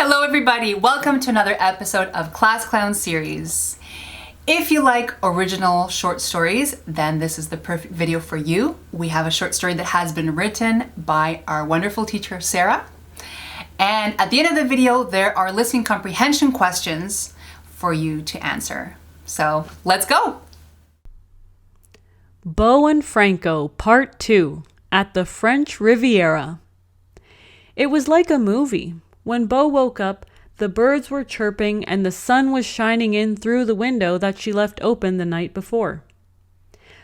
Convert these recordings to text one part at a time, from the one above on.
Hello everybody, welcome to another episode of Class Clown series. If you like original short stories, then this is the perfect video for you. We have a short story that has been written by our wonderful teacher, Sarah. And at the end of the video, there are listening comprehension questions for you to answer. So let's go. Beau and Franco, Part 2, at the French Riviera. It was like a movie. When Beau woke up, the birds were chirping and the sun was shining in through the window that she left open the night before.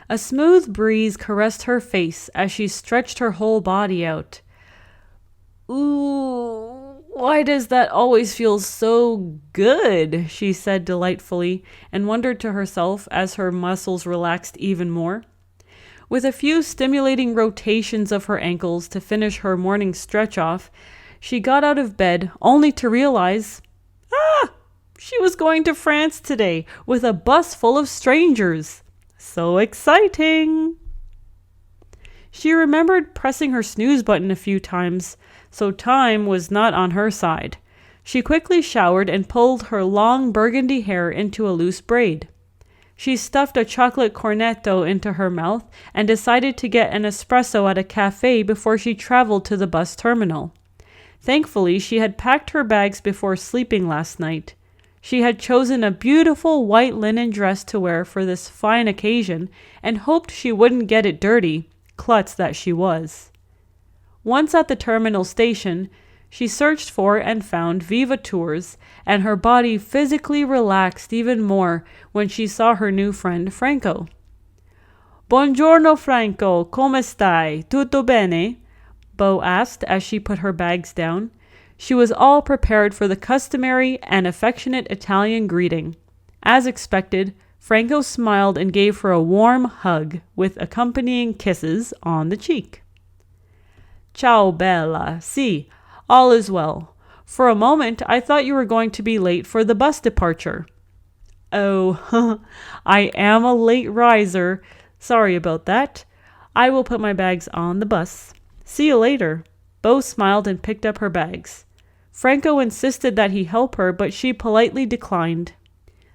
A smooth breeze caressed her face as she stretched her whole body out. "Ooh, why does that always feel so good?" she said delightfully, and wondered to herself as her muscles relaxed even more. With a few stimulating rotations of her ankles to finish her morning stretch off, she got out of bed only to realize, she was going to France today with a bus full of strangers. So exciting! She remembered pressing her snooze button a few times, so time was not on her side. She quickly showered and pulled her long burgundy hair into a loose braid. She stuffed a chocolate cornetto into her mouth and decided to get an espresso at a cafe before she traveled to the bus terminal. Thankfully, she had packed her bags before sleeping last night. She had chosen a beautiful white linen dress to wear for this fine occasion and hoped she wouldn't get it dirty, klutz that she was. Once at the terminal station, she searched for and found Viva Tours, and her body physically relaxed even more when she saw her new friend Franco. "Buongiorno Franco, come stai? Tutto bene?" Beau asked as she put her bags down. She was all prepared for the customary and affectionate Italian greeting. As expected, Franco smiled and gave her a warm hug with accompanying kisses on the cheek. "Ciao bella, si, all is well. For a moment I thought you were going to be late for the bus departure." "Oh, I am a late riser. Sorry about that. I will put my bags on the bus. See you later." Beau smiled and picked up her bags. Franco insisted that he help her, but she politely declined.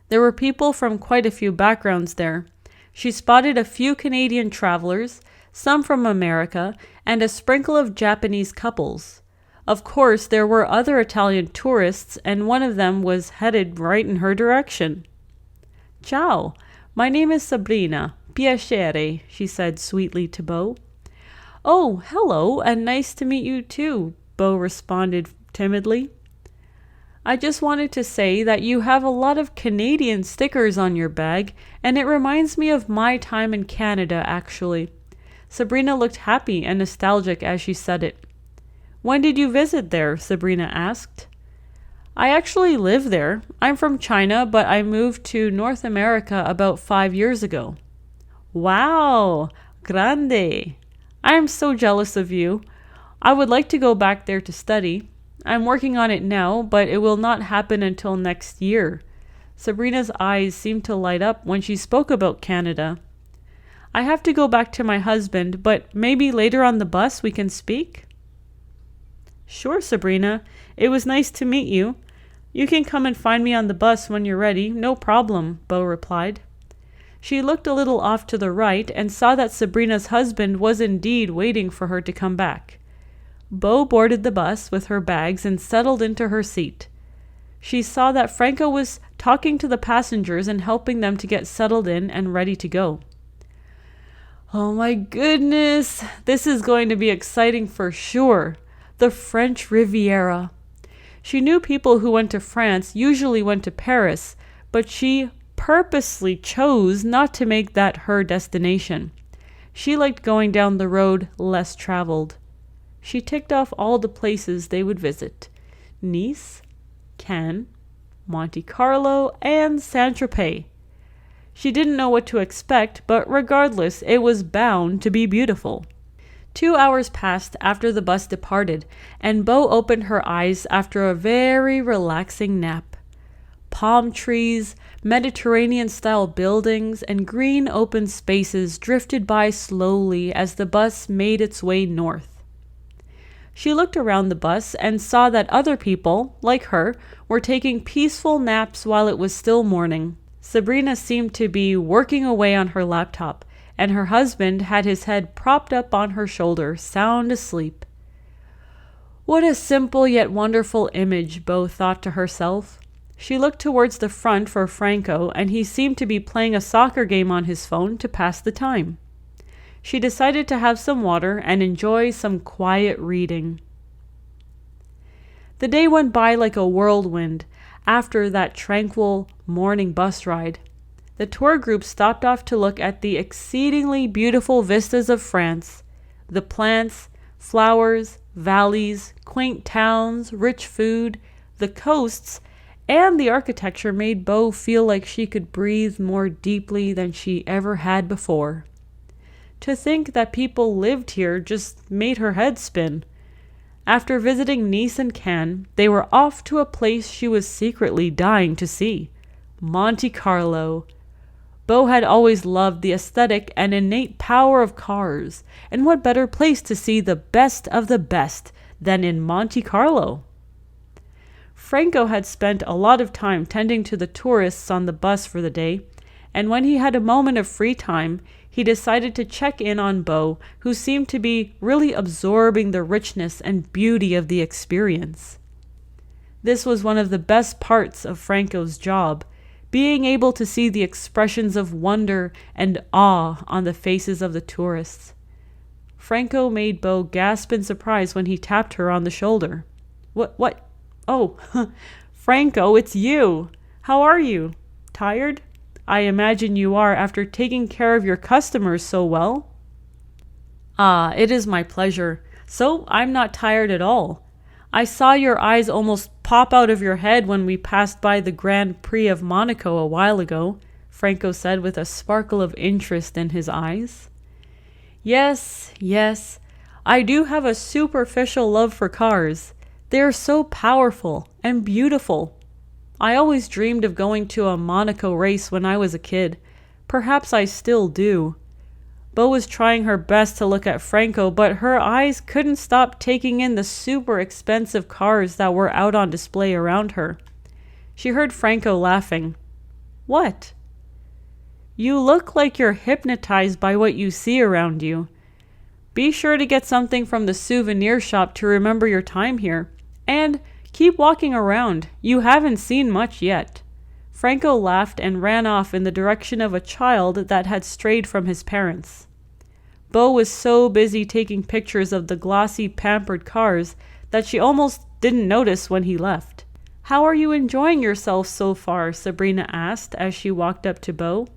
There were people from quite a few backgrounds there. She spotted a few Canadian travelers, some from America, and a sprinkle of Japanese couples. Of course, there were other Italian tourists, and one of them was headed right in her direction. "Ciao, my name is Sabrina. Piacere," she said sweetly to Beau. "Oh, hello, and nice to meet you too," Beau responded timidly. "I just wanted to say that you have a lot of Canadian stickers on your bag, and it reminds me of my time in Canada, actually." Sabrina looked happy and nostalgic as she said it. "When did you visit there?" Sabrina asked. "I actually live there. I'm from China, but I moved to North America about 5 years ago." "Wow, grande! I am so jealous of you. I would like to go back there to study. I'm working on it now, but it will not happen until next year." Sabrina's eyes seemed to light up when she spoke about Canada. "I have to go back to my husband, but maybe later on the bus we can speak?" "Sure, Sabrina. It was nice to meet you. You can come and find me on the bus when you're ready. No problem," Beau replied. She looked a little off to the right and saw that Sabrina's husband was indeed waiting for her to come back. Beau boarded the bus with her bags and settled into her seat. She saw that Franco was talking to the passengers and helping them to get settled in and ready to go. "Oh my goodness, this is going to be exciting for sure. The French Riviera." She knew people who went to France usually went to Paris, but she purposely chose not to make that her destination. She liked going down the road less traveled. She ticked off all the places they would visit: Nice, Cannes, Monte Carlo, and Saint-Tropez. She didn't know what to expect, but regardless, it was bound to be beautiful. 2 hours passed after the bus departed, and Beau opened her eyes after a very relaxing nap. Palm trees, Mediterranean-style buildings, and green open spaces drifted by slowly as the bus made its way north. She looked around the bus and saw that other people, like her, were taking peaceful naps while it was still morning. Sabrina seemed to be working away on her laptop, and her husband had his head propped up on her shoulder, sound asleep. What a simple yet wonderful image, Bo thought to herself. She looked towards the front for Franco, and he seemed to be playing a soccer game on his phone to pass the time. She decided to have some water and enjoy some quiet reading. The day went by like a whirlwind after that tranquil morning bus ride. The tour group stopped off to look at the exceedingly beautiful vistas of France, the plants, flowers, valleys, quaint towns, rich food, the coasts, and the architecture made Bo feel like she could breathe more deeply than she ever had before. To think that people lived here just made her head spin. After visiting Nice and Cannes, they were off to a place she was secretly dying to see, Monte Carlo. Bo had always loved the aesthetic and innate power of cars, and what better place to see the best of the best than in Monte Carlo? Franco had spent a lot of time tending to the tourists on the bus for the day, and when he had a moment of free time, he decided to check in on Bo, who seemed to be really absorbing the richness and beauty of the experience. This was one of the best parts of Franco's job, being able to see the expressions of wonder and awe on the faces of the tourists. Franco made Bo gasp in surprise when he tapped her on the shoulder. What? Oh, Franco, it's you! How are you? Tired? I imagine you are after taking care of your customers so well. Ah, it is my pleasure. So I'm not tired at all. I saw your eyes almost pop out of your head when we passed by the Grand Prix of Monaco a while ago, Franco said with a sparkle of interest in his eyes. Yes, I do have a superficial love for cars. They are so powerful and beautiful. I always dreamed of going to a Monaco race when I was a kid. Perhaps I still do. Bo was trying her best to look at Franco, but her eyes couldn't stop taking in the super expensive cars that were out on display around her. She heard Franco laughing. What? You look like you're hypnotized by what you see around you. Be sure to get something from the souvenir shop to remember your time here. And keep walking around. You haven't seen much yet. Franco laughed and ran off in the direction of a child that had strayed from his parents. Bo was so busy taking pictures of the glossy, pampered cars that she almost didn't notice when he left. How are you enjoying yourself so far? Sabrina asked as she walked up to Bo.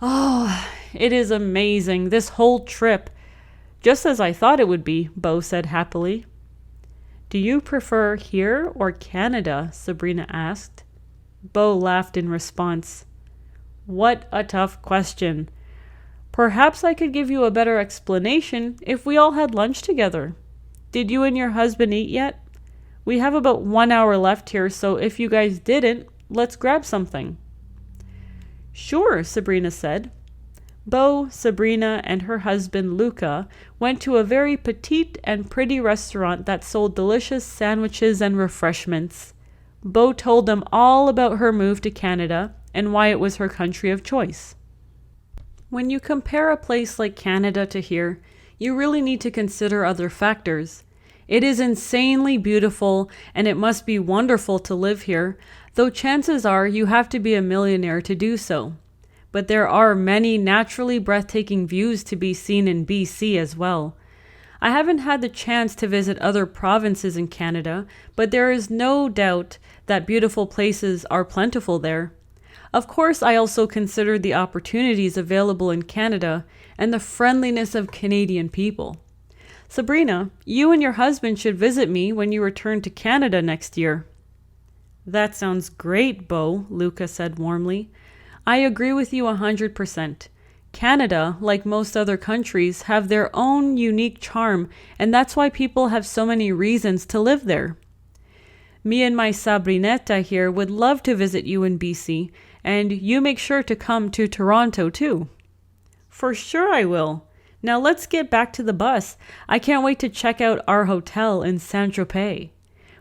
Oh, it is amazing, this whole trip. Just as I thought it would be, Bo said happily. Do you prefer here or Canada? Sabrina asked. Bo laughed in response. What a tough question. Perhaps I could give you a better explanation if we all had lunch together. Did you and your husband eat yet? We have about 1 hour left here, so if you guys didn't, let's grab something. Sure, Sabrina said. Bo, Sabrina, and her husband Luca went to a very petite and pretty restaurant that sold delicious sandwiches and refreshments. Bo told them all about her move to Canada and why it was her country of choice. When you compare a place like Canada to here, you really need to consider other factors. It is insanely beautiful and it must be wonderful to live here, though chances are you have to be a millionaire to do so. But there are many naturally breathtaking views to be seen in BC as well. I haven't had the chance to visit other provinces in Canada, but there is no doubt that beautiful places are plentiful there. Of course, I also consider the opportunities available in Canada and the friendliness of Canadian people. Sabrina, you and your husband should visit me when you return to Canada next year. That sounds great, Bo, Luca said warmly. I agree with you 100%. Canada, like most other countries, have their own unique charm, and that's why people have so many reasons to live there. Me and my Sabrinetta here would love to visit you in BC, and you make sure to come to Toronto too. For sure I will. Now let's get back to the bus. I can't wait to check out our hotel in Saint-Tropez.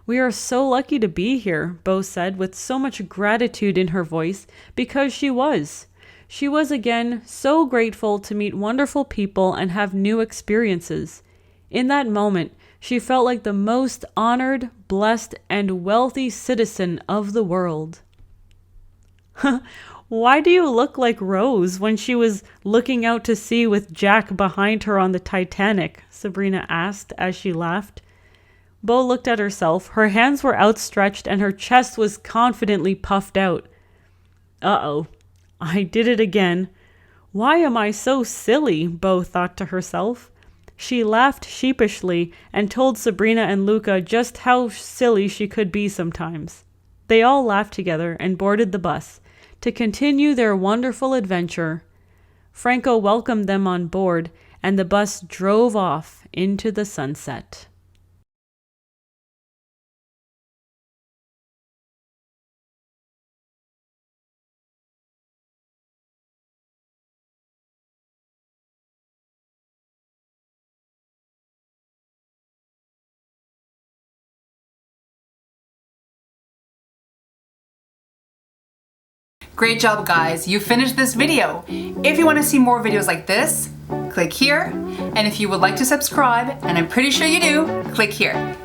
We are so lucky to be here, Bo said with so much gratitude in her voice, because she was. She was again so grateful to meet wonderful people and have new experiences. In that moment, she felt like the most honored, blessed, and wealthy citizen of the world. Why do you look like Rose when she was looking out to sea with Jack behind her on the Titanic? Sabrina asked as she laughed. Bo looked at herself. Her hands were outstretched and her chest was confidently puffed out. Uh-oh, I did it again. Why am I so silly? Bo thought to herself. She laughed sheepishly and told Sabrina and Luca just how silly she could be sometimes. They all laughed together and boarded the bus to continue their wonderful adventure. Franco welcomed them on board, and the bus drove off into the sunset. Great job, guys. You finished this video. If you want to see more videos like this, click here. And if you would like to subscribe, and I'm pretty sure you do, click here.